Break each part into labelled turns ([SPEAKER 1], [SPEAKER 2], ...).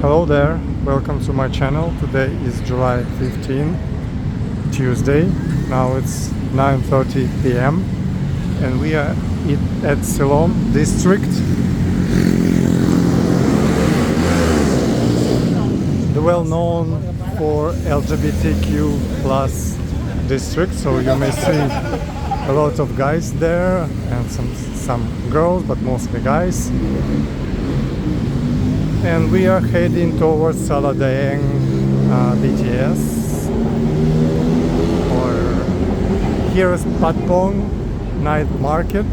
[SPEAKER 1] Hello there, welcome to my channel. Today is July 15, Tuesday. Now it's 9:30 p.m. and we are at Silom district. The well-known for LGBTQ plus district, so you may see a lot of guys there and some girls, but mostly guys. And we are heading towards Saladaeng BTS. Or here is Patpong night market.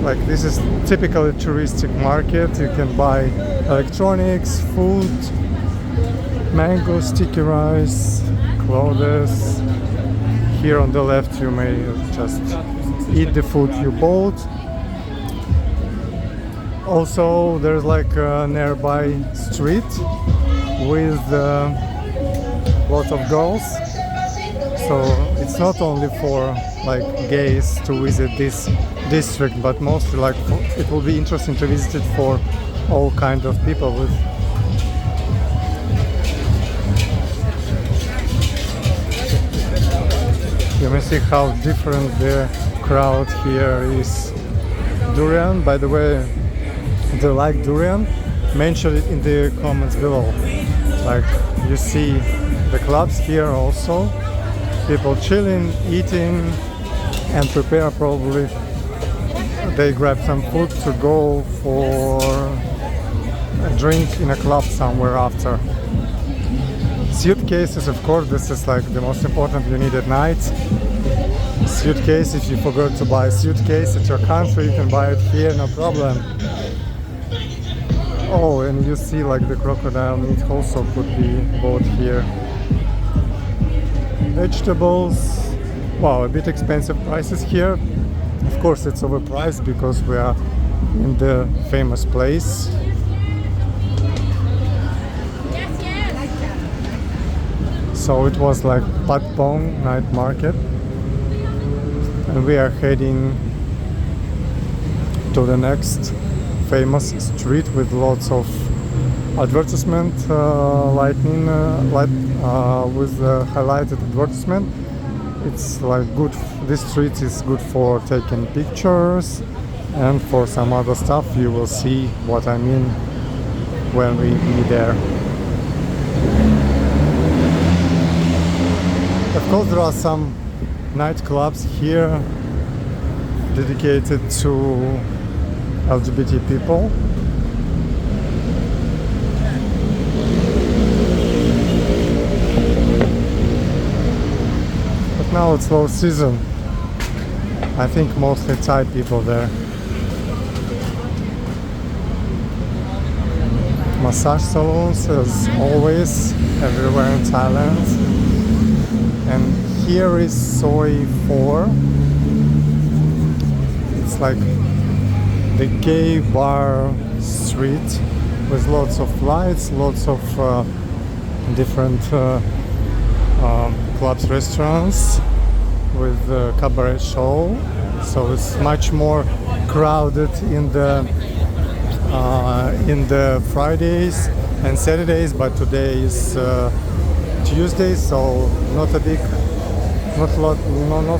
[SPEAKER 1] Like this is typically touristic market. You can buy electronics, food, mango, sticky rice, clothes. Here on the left you may just eat the food you bought. Also there's like a nearby street with lots of girls, so it's not only for like gays to visit this district, but mostly like it will be interesting to visit it for all kind of people with you may see how different the crowd here is. Durian, by the way, if you like durian, mention it in the comments below. Like you see the clubs here also, people chilling, eating, and prepare probably. They grab some food to go for a drink in a club somewhere after. Suitcases, of course, this is like the most important you need at night. Suitcase, if you forgot to buy a suitcase at your country, you can buy it here, no problem. Oh, and you see like the crocodile meat also could be bought here. Vegetables, wow, a bit expensive prices here. Of course it's overpriced because we are in the famous place. So it was like Patpong night market. And we are heading to the next famous street with lots of advertisement, lightning, with highlighted advertisement. It's like good. This street is good for taking pictures and for some other stuff. You will see what I mean when we be there. Of course, there are some nightclubs here dedicated to LGBT people. But now it's low season. I think mostly Thai people there. Massage salons as always everywhere in Thailand. And here is Soi 4. It's like the gay bar street with lots of lights, lots of different clubs, restaurants with cabaret show. So it's much more crowded in the Fridays and Saturdays, but today is Tuesday, so not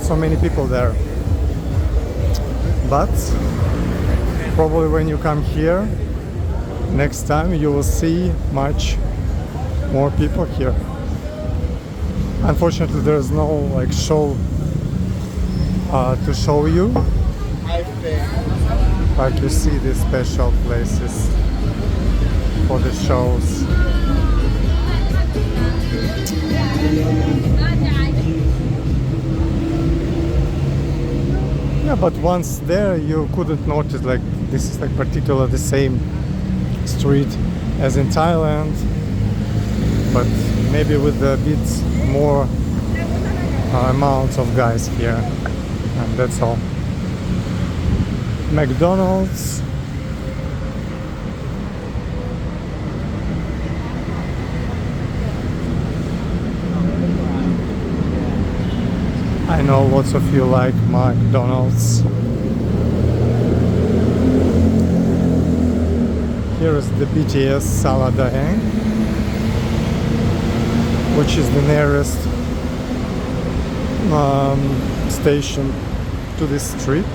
[SPEAKER 1] so many people there. But probably when you come here next time you will see much more people here. Unfortunately there is no like show to show you. Like you see these special places for the shows. Yeah, but once there you couldn't notice like this is like particularly the same street as in Thailand, but maybe with a bit more amount of guys here, and that's all. McDonald's. I know lots of you like McDonald's. Here is the BTS Sala Daheng, which is the nearest station to this street.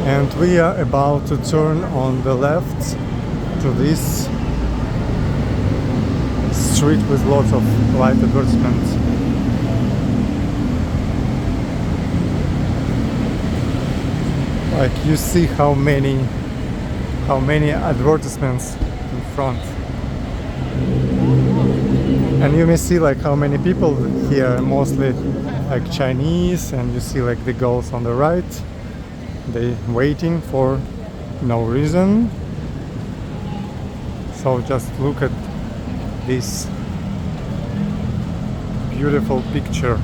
[SPEAKER 1] And we are about to turn on the left to this street with lots of light advertisements. Like you see how many advertisements in front. And you may see like how many people here, mostly like Chinese, and you see like the girls on the right, they waiting for no reason. So just look at this beautiful picture.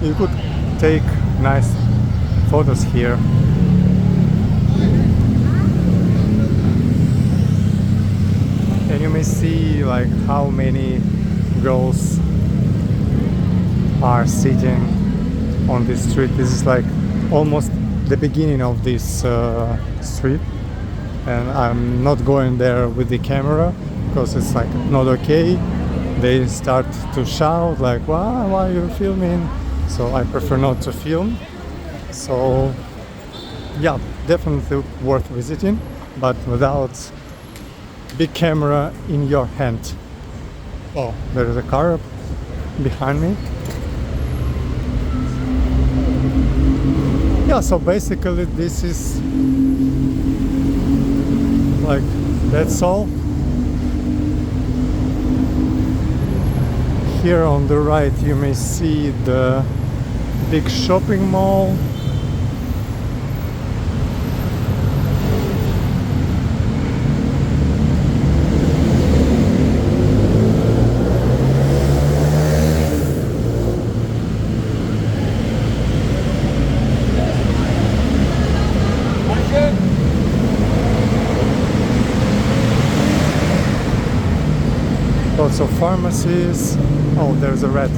[SPEAKER 1] You could take nice photos here. And you may see like how many girls are sitting on this street. This is like almost the beginning of this street, and I'm not going there with the camera because it's like not okay. They start to shout like, why are you filming? So I prefer not to film. So yeah, definitely worth visiting, but without big camera in your hand. Oh, there is a car behind me. Yeah, so basically this is like, that's all. Here on the right you may see the big shopping mall. Lots of pharmacies. Oh, there's a red.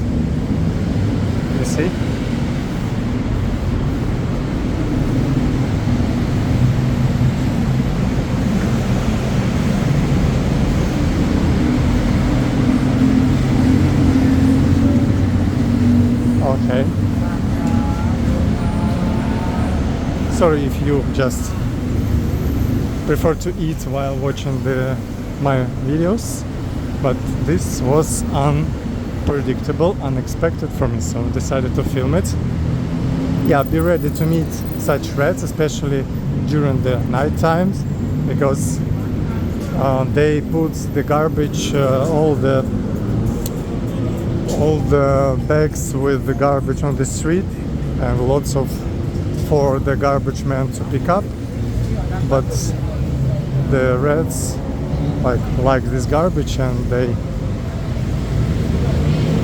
[SPEAKER 1] You see? Okay. Sorry if you just prefer to eat while watching my videos, but this was unpredictable, unexpected for me, so I decided to film it. Yeah, be ready to meet such rats, especially during the night times, because they put the garbage, all the bags with the garbage on the street, and lots of for the garbage man to pick up. But the rats like this garbage, and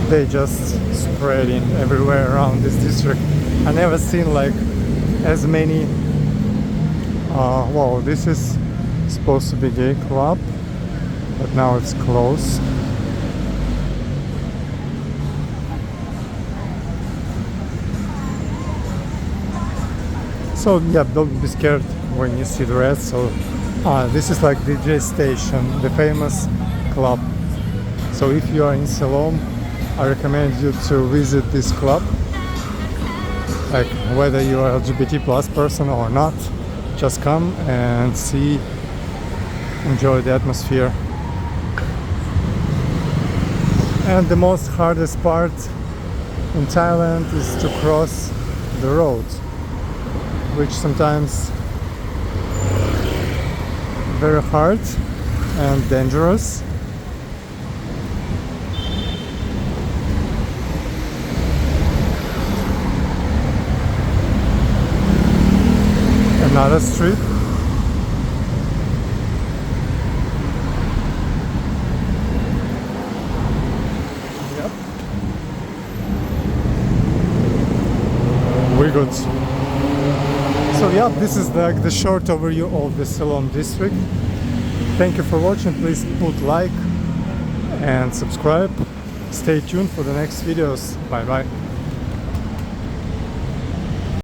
[SPEAKER 1] they just spreading everywhere around this district. I never seen like as many. Wow, this is supposed to be gay club, but now it's closed. So yeah, don't be scared when you see the rats. So this is like DJ station, the famous club. So if you are in Silom, I recommend you to visit this club. Like whether you are LGBT plus person or not, just come and see, enjoy the atmosphere. And the most hardest part in Thailand is to cross the road, which sometimes very hard and dangerous. Another street. Yep. We're good. So yeah, this is like the short overview of the Silom district. Thank you for watching. Please put like and subscribe. Stay tuned for the next videos. Bye bye.